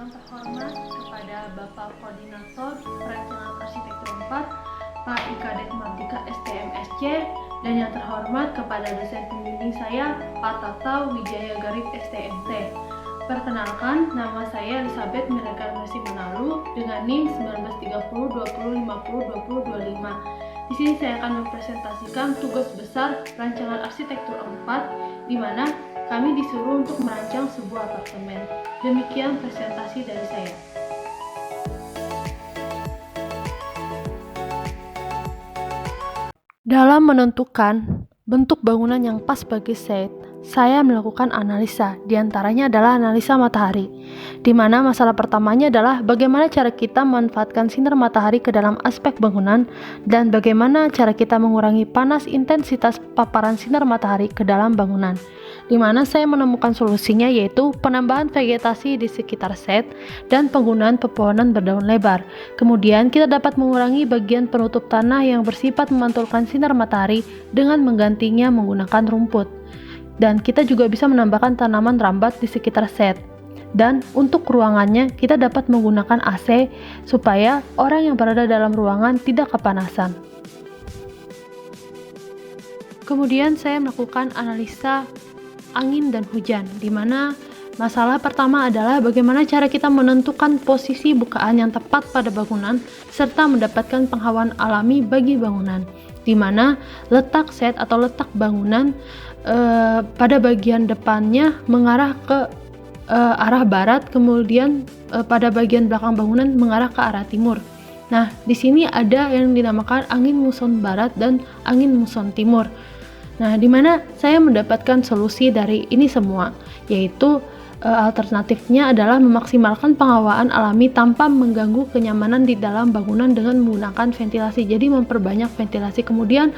Yang terhormat kepada Bapak Koordinator Perencanaan Arsitektur 4, Pak Ikadet Mardika STMSC, dan yang terhormat kepada dosen pembimbing saya, Pak Tata Wijaya Garib STMT. Perkenalkan, nama saya Elizabeth Miregar Mesih Menalu dengan NIM 193020502025. Di sini saya akan mempresentasikan tugas besar Rancangan Arsitektur 4, di mana kami disuruh untuk merancang sebuah apartemen. Demikian presentasi dari saya. Dalam menentukan bentuk bangunan yang pas bagi set, saya melakukan analisa. Di antaranya adalah analisa matahari, di mana masalah pertamanya adalah bagaimana cara kita memanfaatkan sinar matahari ke dalam aspek bangunan dan bagaimana cara kita mengurangi panas intensitas paparan sinar matahari ke dalam bangunan. Di mana saya menemukan solusinya yaitu penambahan vegetasi di sekitar set dan penggunaan pepohonan berdaun lebar. Kemudian kita dapat mengurangi bagian penutup tanah yang bersifat memantulkan sinar matahari dengan menggantinya menggunakan rumput. Dan kita juga bisa menambahkan tanaman rambat di sekitar set. Dan untuk ruangannya kita dapat menggunakan AC supaya orang yang berada dalam ruangan tidak kepanasan. Kemudian saya melakukan analisa angin dan hujan, di mana masalah pertama adalah bagaimana cara kita menentukan posisi bukaan yang tepat pada bangunan serta mendapatkan penghawaan alami bagi bangunan, di mana letak set atau letak bangunan pada bagian depannya mengarah ke arah barat, kemudian pada bagian belakang bangunan mengarah ke arah timur. Nah, di sini ada yang dinamakan angin muson barat dan angin muson timur. Nah, di mana saya mendapatkan solusi dari ini semua, yaitu alternatifnya adalah memaksimalkan penghawaan alami tanpa mengganggu kenyamanan di dalam bangunan dengan menggunakan ventilasi. Jadi memperbanyak ventilasi, kemudian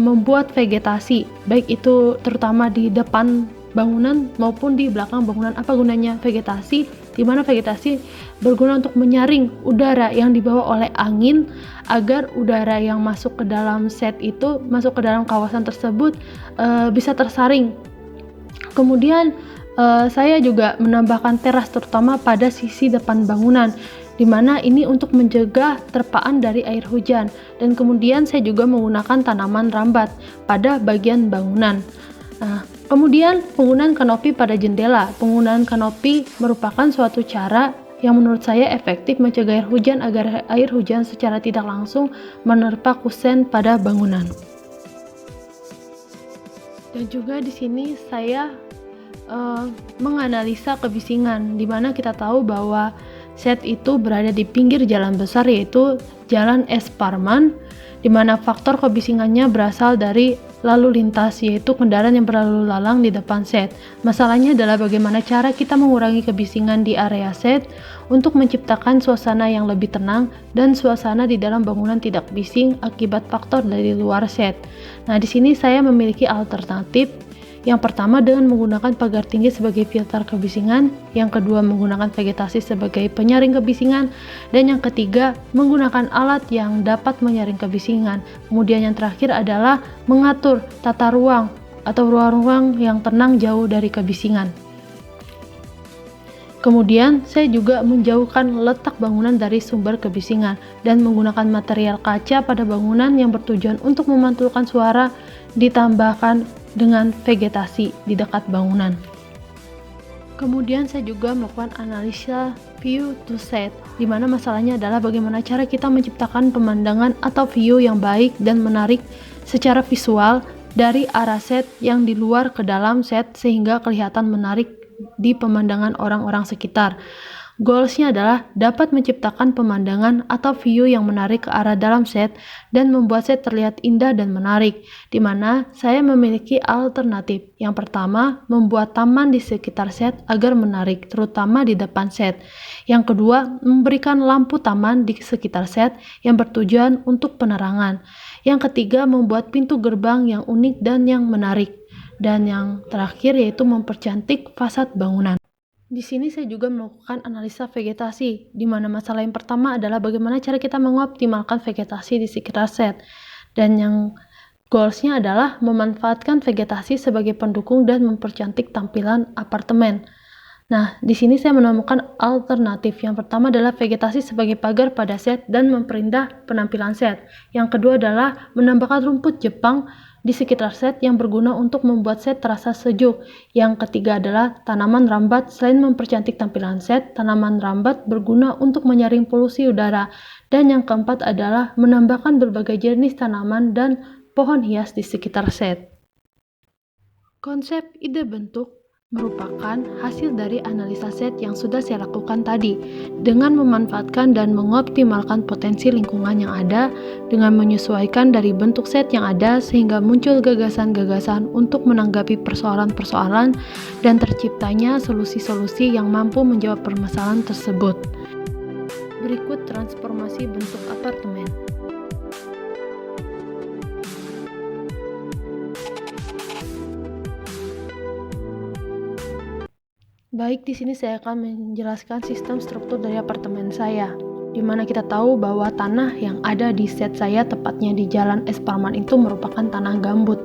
membuat vegetasi, baik itu terutama di depan bangunan maupun di belakang bangunan. Apa gunanya vegetasi? Di mana vegetasi berguna untuk menyaring udara yang dibawa oleh angin agar udara yang masuk ke dalam set itu, masuk ke dalam kawasan tersebut bisa tersaring. Kemudian saya juga menambahkan teras terutama pada sisi depan bangunan, di mana ini untuk mencegah terpaan dari air hujan, dan kemudian saya juga menggunakan tanaman rambat pada bagian bangunan. Nah, kemudian penggunaan kanopi pada jendela. Penggunaan kanopi merupakan suatu cara yang menurut saya efektif mencegah air hujan agar air hujan secara tidak langsung menerpa kusen pada bangunan. Dan juga di sini saya menganalisa kebisingan, di mana kita tahu bahwa set itu berada di pinggir jalan besar yaitu Jalan S. Parman, di mana faktor kebisingannya berasal dari lalu lintas, yaitu kendaraan yang berlalu lalang di depan set. Masalahnya adalah bagaimana cara kita mengurangi kebisingan di area set untuk menciptakan suasana yang lebih tenang dan suasana di dalam bangunan tidak bising akibat faktor dari luar set. Nah, di sini saya memiliki alternatif. Yang pertama dengan menggunakan pagar tinggi sebagai filter kebisingan, yang kedua menggunakan vegetasi sebagai penyaring kebisingan, dan yang ketiga menggunakan alat yang dapat menyaring kebisingan. Kemudian yang terakhir adalah mengatur tata ruang atau ruang-ruang yang tenang jauh dari kebisingan. Kemudian saya juga menjauhkan letak bangunan dari sumber kebisingan dan menggunakan material kaca pada bangunan yang bertujuan untuk memantulkan suara, ditambahkan dengan vegetasi di dekat bangunan. Kemudian saya juga melakukan analisa view to set, di mana masalahnya adalah bagaimana cara kita menciptakan pemandangan atau view yang baik dan menarik secara visual dari arah set yang di luar ke dalam set sehingga kelihatan menarik di pemandangan orang-orang sekitar. Goalsnya adalah dapat menciptakan pemandangan atau view yang menarik ke arah dalam set dan membuat set terlihat indah dan menarik, di mana saya memiliki alternatif. Yang pertama, membuat taman di sekitar set agar menarik, terutama di depan set. Yang kedua, memberikan lampu taman di sekitar set yang bertujuan untuk penerangan. Yang ketiga, membuat pintu gerbang yang unik dan yang menarik. Dan yang terakhir yaitu mempercantik fasad bangunan. Di sini saya juga melakukan analisa vegetasi, di mana masalah yang pertama adalah bagaimana cara kita mengoptimalkan vegetasi di sekitar set. Dan yang goalsnya adalah memanfaatkan vegetasi sebagai pendukung dan mempercantik tampilan apartemen. Nah, di sini saya menemukan alternatif. Yang pertama adalah vegetasi sebagai pagar pada set dan memperindah penampilan set. Yang kedua adalah menambahkan rumput Jepang di sekitar set yang berguna untuk membuat set terasa sejuk. Yang ketiga adalah tanaman rambat. Selain mempercantik tampilan set, tanaman rambat berguna untuk menyaring polusi udara. Dan yang keempat adalah menambahkan berbagai jenis tanaman dan pohon hias di sekitar set. Konsep ide bentuk merupakan hasil dari analisa set yang sudah saya lakukan tadi, dengan memanfaatkan dan mengoptimalkan potensi lingkungan yang ada, dengan menyesuaikan dari bentuk set yang ada sehingga muncul gagasan-gagasan untuk menanggapi persoalan-persoalan dan terciptanya solusi-solusi yang mampu menjawab permasalahan tersebut. Berikut transformasi bentuk apartemen. Baik, di sini saya akan menjelaskan sistem struktur dari apartemen saya, di mana kita tahu bahwa tanah yang ada di set saya, tepatnya di Jalan Es Parman, itu merupakan tanah gambut.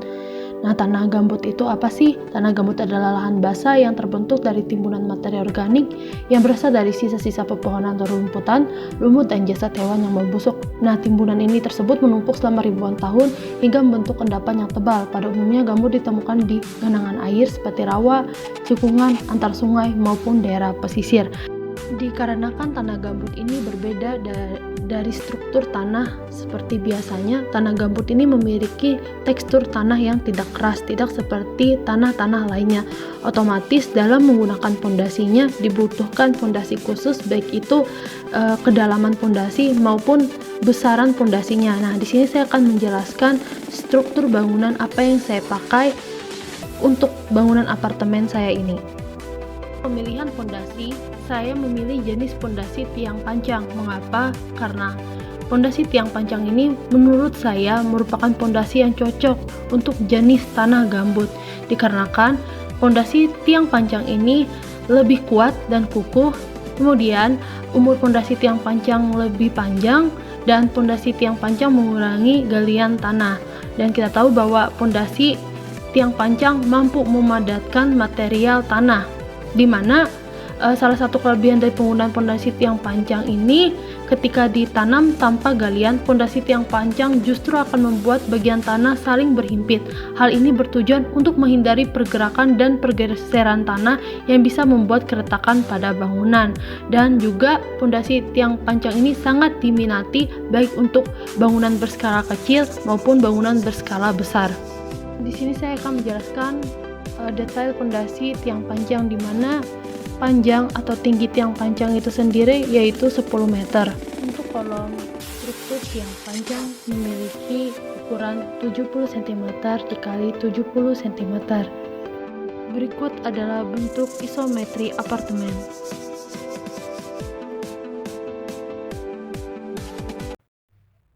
Nah, tanah gambut itu apa sih? Tanah gambut adalah lahan basah yang terbentuk dari timbunan materi organik yang berasal dari sisa-sisa pepohonan atau rumputan, lumut, dan jasad hewan yang membusuk. Nah, timbunan ini tersebut menumpuk selama ribuan tahun hingga membentuk endapan yang tebal. Pada umumnya gambut ditemukan di genangan air seperti rawa, cekungan, antar sungai, maupun daerah pesisir. Dikarenakan tanah gambut ini berbeda dari struktur tanah seperti biasanya, tanah gambut ini memiliki tekstur tanah yang tidak keras, tidak seperti tanah-tanah lainnya. Otomatis dalam menggunakan fondasinya dibutuhkan fondasi khusus, baik itu kedalaman fondasi maupun besaran fondasinya. Nah, di sini saya akan menjelaskan struktur bangunan apa yang saya pakai untuk bangunan apartemen saya ini. Pemilihan fondasi, saya memilih jenis fondasi tiang panjang. Mengapa? Karena fondasi tiang panjang ini menurut saya merupakan fondasi yang cocok untuk jenis tanah gambut. Dikarenakan fondasi tiang panjang ini lebih kuat dan kukuh. Kemudian umur fondasi tiang panjang lebih panjang dan fondasi tiang panjang mengurangi galian tanah. Dan kita tahu bahwa fondasi tiang panjang mampu memadatkan material tanah, di mana salah satu kelebihan dari penggunaan fondasi tiang panjang ini, ketika ditanam tanpa galian, fondasi tiang panjang justru akan membuat bagian tanah saling berhimpit. Hal ini bertujuan untuk menghindari pergerakan dan pergeseran tanah yang bisa membuat keretakan pada bangunan. Dan juga fondasi tiang panjang ini sangat diminati baik untuk bangunan berskala kecil maupun bangunan berskala besar. Di sini saya akan menjelaskan detail fondasi tiang panjang, di mana panjang atau tinggi tiang panjang itu sendiri yaitu 10 meter. Untuk kolom struktur tiang panjang memiliki ukuran 70 cm dikali 70 cm. Berikut adalah bentuk isometri apartemen.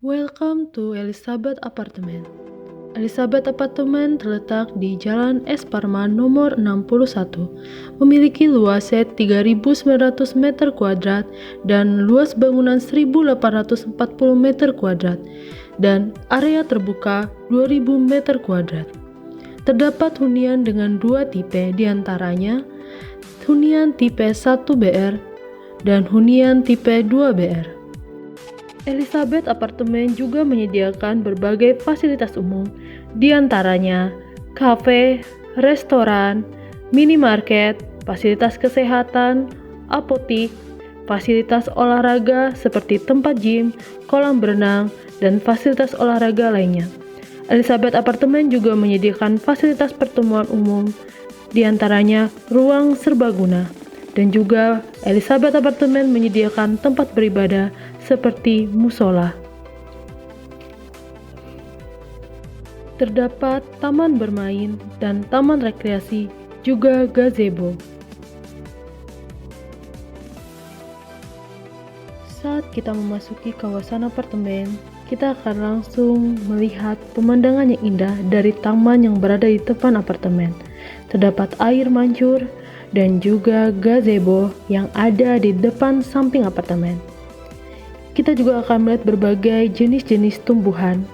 Welcome to Elizabeth Apartment. Elizabeth Apartment terletak di Jalan Es Parman nomor 61, memiliki luas set 3.900 meter kuadrat dan luas bangunan 1.840 meter kuadrat dan area terbuka 2.000 meter kuadrat. Terdapat hunian dengan dua tipe, diantaranya hunian tipe 1BR dan hunian tipe 2BR. Elizabeth Apartment juga menyediakan berbagai fasilitas umum, di antaranya kafe, restoran, minimarket, fasilitas kesehatan, apotik, fasilitas olahraga seperti tempat gym, kolam berenang, dan fasilitas olahraga lainnya. Elizabeth Apartment juga menyediakan fasilitas pertemuan umum, di antaranya ruang serbaguna, dan juga Elizabeth Apartment menyediakan tempat beribadah seperti musola. Terdapat taman bermain dan taman rekreasi, juga gazebo. Saat kita memasuki kawasan apartemen, kita akan langsung melihat pemandangan yang indah dari taman yang berada di depan apartemen. Terdapat air mancur dan juga gazebo yang ada di depan samping apartemen. Kita juga akan melihat berbagai jenis-jenis tumbuhan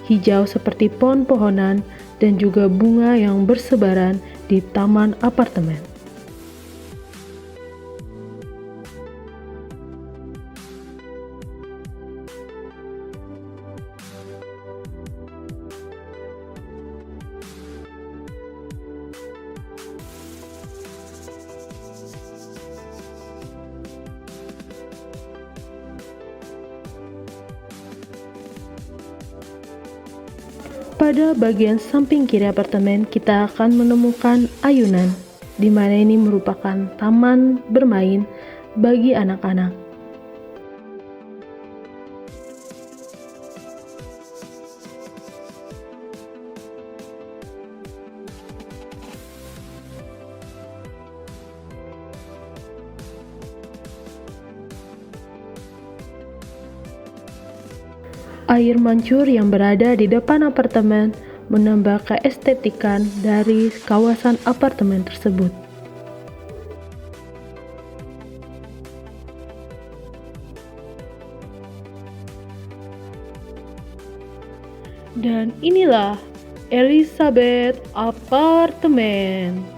hijau seperti pohon-pohonan dan juga bunga yang bersebaran di taman apartemen. Pada bagian samping kiri apartemen, kita akan menemukan ayunan, di mana ini merupakan taman bermain bagi anak-anak. Air mancur yang berada di depan apartemen menambah keestetikan dari kawasan apartemen tersebut. Dan inilah Elizabeth Apartemen.